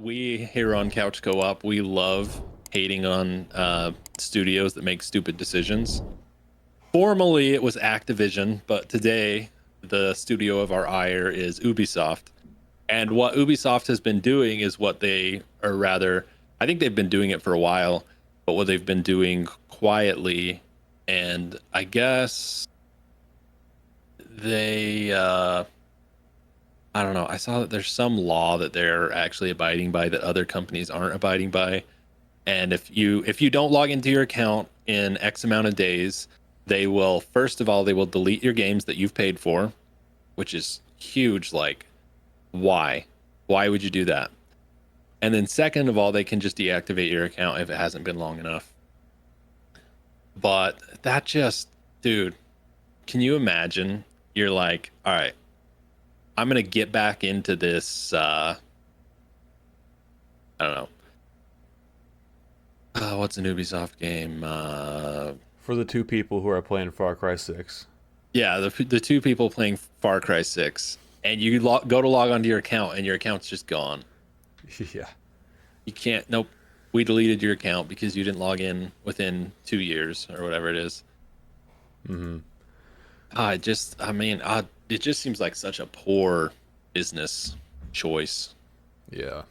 We here on Couch Co-op, we love hating on studios that make stupid decisions. Formerly, it was Activision, but today the studio of our ire is Ubisoft. And what Ubisoft has been doing is what they, or rather, I think they've been doing it for a while, but what they've been doing quietly, and I guess they I don't know. I saw that there's some law that they're actually abiding by that other companies aren't abiding by. And if you don't log into your account in X amount of days, they will first of all they will delete your games that you've paid for, which is huge. Like, why? Why would you do that? And then second of all, they can just deactivate your account if it hasn't been long enough. But that just, dude, can you imagine? You're like, all right, I'm gonna get back into this. I don't know. What's an Ubisoft game? For the two people who are playing Far Cry 6. Yeah, the two people playing Far Cry 6, and you go to log onto your account, and your account's just gone. Yeah. You can't. Nope. We deleted your account because you didn't log in within 2 years or whatever it is. hmm I mean, it just seems like such a poor business choice. Yeah.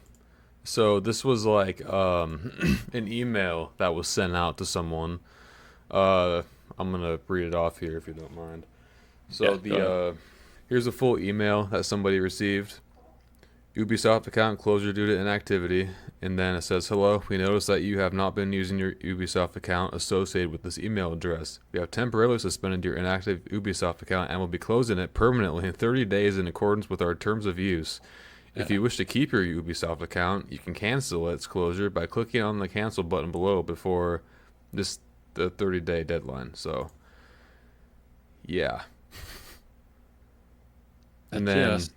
So this was like an email that was sent out to someone. Uh I'm gonna read it off here if you don't mind. Yeah, So go the ahead. here's a full email that somebody received. Ubisoft account closure due to inactivity. And then it says, "Hello, we notice that you have not been using your Ubisoft account associated with this email address. We have temporarily suspended your inactive Ubisoft account and will be closing it permanently in 30 days in accordance with our terms of use. If Yeah. you wish to keep your Ubisoft account, you can cancel its closure by clicking on the cancel button below before this the 30-day deadline." So, yeah. That And then just.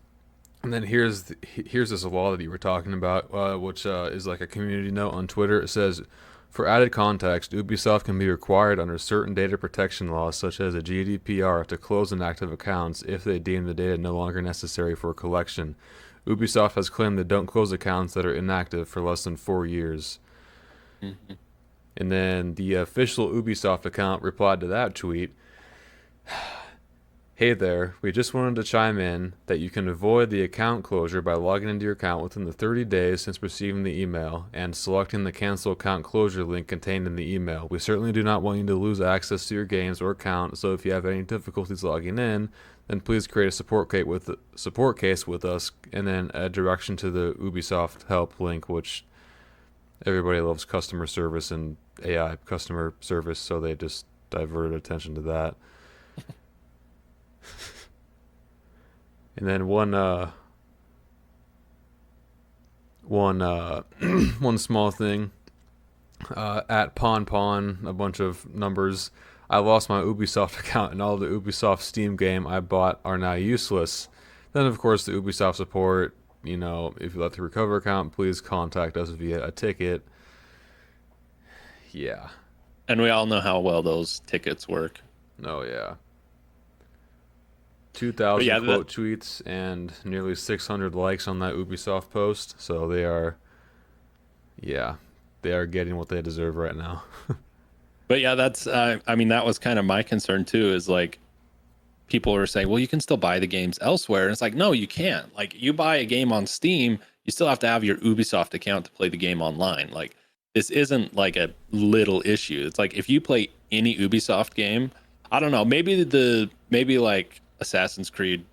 And then here's this law that you were talking about, which is like a community note on Twitter. It says, for added context, Ubisoft can be required under certain data protection laws, such as the GDPR, to close inactive accounts if they deem the data no longer necessary for collection. Ubisoft has claimed they don't close accounts that are inactive for less than 4 years. Mhm. And then the official Ubisoft account replied to that tweet, "Hey there, we just wanted to chime in that you can avoid the account closure by logging into your account within the 30 days since receiving the email and selecting the cancel account closure link contained in the email. We certainly do not want you to lose access to your games or account, so if you have any difficulties logging in, then please create a support case with us," and then a direction to the Ubisoft help link, which everybody loves customer service and AI customer service, so they just diverted attention to that. And then one one small thing, at Pon a bunch of numbers. I lost my Ubisoft account and all the Ubisoft Steam game I bought are now useless. Then of course the Ubisoft support. If you let the recover account, please contact us via a ticket. Yeah. And we all know how well those tickets work. Oh yeah. But 2,000 yeah, quote tweets and nearly 600 likes on that Ubisoft post. So yeah, they are getting what they deserve right now. that's. I mean, that was kind of my concern too. Is like people are saying, well, you can still buy the games elsewhere. And it's like, no, you can't. Like, you buy a game on Steam, you still have to have your Ubisoft account to play the game online. Like, this isn't like a little issue. It's like if you play any Ubisoft game, I don't know, maybe like Assassin's Creed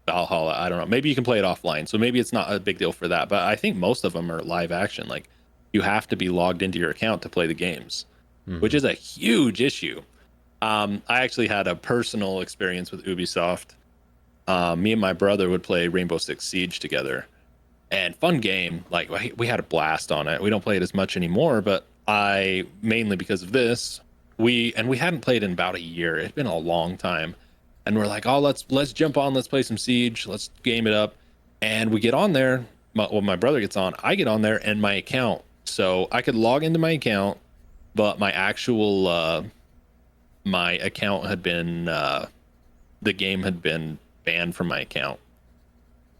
Valhalla, I don't know. Maybe you can play it offline. So maybe it's not a big deal for that. But I think most of them are live action. Like, you have to be logged into your account to play the games, which hmm is a huge issue. I actually had a personal experience with Ubisoft. Me and my brother would play Rainbow Six Siege together, and fun game. Like, we had a blast on it. We don't play it as much anymore, but I mainly because of this. We hadn't played in about a year. It's been a long time, and we're like, oh, let's jump on. Let's play some Siege. Let's game it up. And we get on there. My brother gets on. I get on there, and my account. So I could log into my account, but my account had been the game had been banned from my account.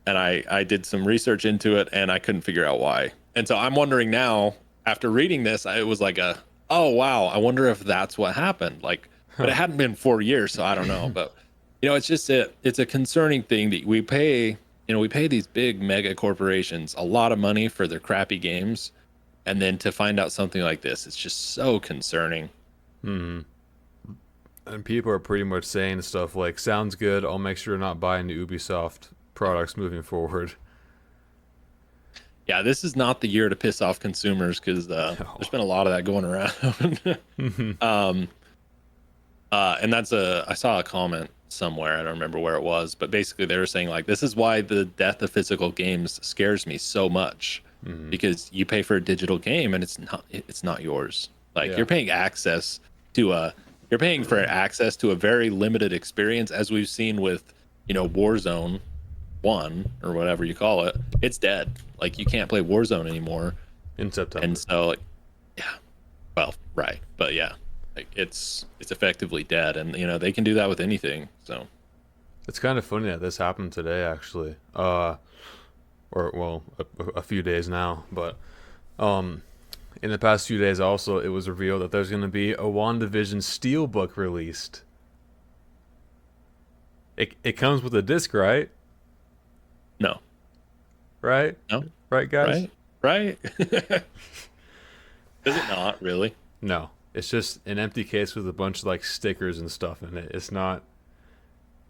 and I did some research into it, and I couldn't figure out why. And so I'm wondering now, after reading this, it was like a, oh wow, I wonder if that's what happened. Like, but it hadn't been 4 years, so I don't know. But it's just it's a concerning thing that we pay. We pay these big mega corporations a lot of money for their crappy games, and then to find out something like this, it's just so concerning. Hmm. And people are pretty much saying stuff like, "Sounds good. I'll make sure to not buy any Ubisoft products moving forward." Yeah, this is not the year to piss off consumers because No. there's been a lot of that going around. um, and I saw a comment somewhere. I don't remember where it was, but basically they were saying like, this is why the death of physical games scares me so much, Hmm. because you pay for a digital game and it's not yours. Like Yeah. to a you're paying for access to a very limited experience, as we've seen with Warzone 1 or whatever you call it. It's dead. Like you can't play Warzone anymore. In And September. so like, yeah, well, right, but yeah, like it's effectively dead, and they can do that with anything. So It's kind of funny that this happened today, actually. Or well, a few days now, but um, in the past few days, also it was revealed that there's going to be a WandaVision Steelbook released. It comes with a disc, right? no, Right? no, Right, guys? right, right. Does it not really? No, it's just an empty case with a bunch of like stickers and stuff in it. It's not.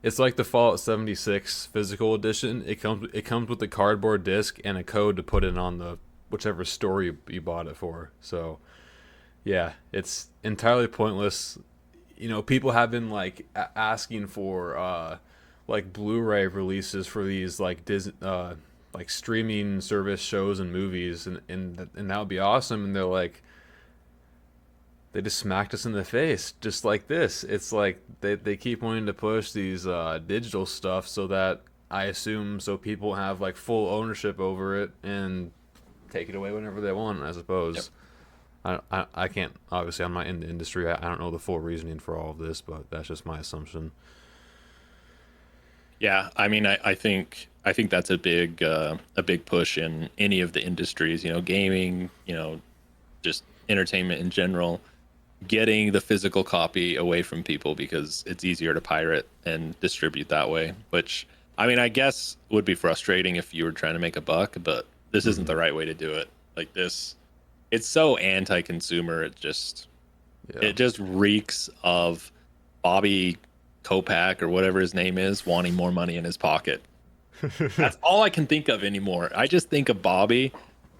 It's like the Fallout 76 physical edition. It comes with a cardboard disc and a code to put in on the whichever store you bought it for. So yeah, it's entirely pointless. People have been like asking for like Blu-ray releases for these like like streaming service shows and movies, and that would be awesome. And they're like, they just smacked us in the face just like this. It's like they keep wanting to push these digital stuff so that I assume so people have like full ownership over it and take it away whenever they want, I Yep. suppose. I can't, obviously I'm not in the industry. I don't know the full reasoning for all of this, but that's just my assumption. Yeah, I mean, I think that's a big push in any of the industries. Gaming, just entertainment in general, getting the physical copy away from people because it's easier to pirate and distribute that way. Which, I mean, I guess would be frustrating if you were trying to make a buck, but this isn't Hmm. the right way to do it. Like this, it's so anti-consumer. Yeah. it just reeks of Bobby Kopak or whatever his name is wanting more money in his pocket. That's all I can think of anymore. I just think of Bobby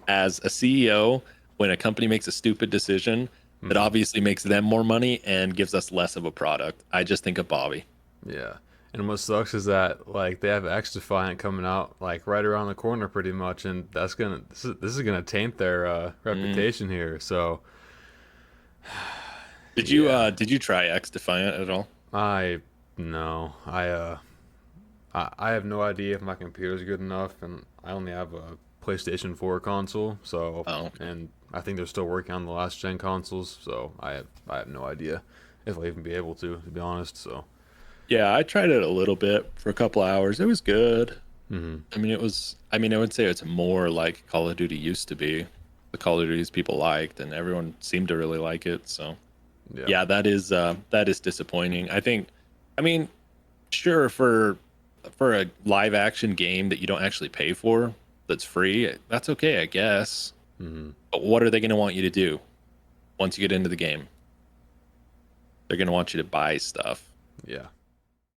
as a CEO when a company makes a stupid decision that Hmm. obviously makes them more money and gives us less of a product. I just think of Bobby. Yeah. And what sucks is that like they have X Defiant coming out like right around the corner pretty much, and this is gonna taint their Mm. reputation here. So Did you yeah. did you try X Defiant at all? I no. I have no idea if my computer's good enough, and I only have a PlayStation 4 console, so Oh, okay. and I think they're still working on the last gen consoles, so I have no idea if I'll even be able to be honest. So Yeah, I tried it a little bit for a couple hours. It was good. hmm. I would say it's more like Call of Duty used to be. The Call of Duties people liked, and everyone seemed to really like it. So Yeah. yeah, that is disappointing. I mean, sure, for a live action game that you don't actually pay for, that's free, that's okay, I guess. Hmm. But what are they going to want you to do once you get into the game? They're going to want you to buy stuff. Yeah.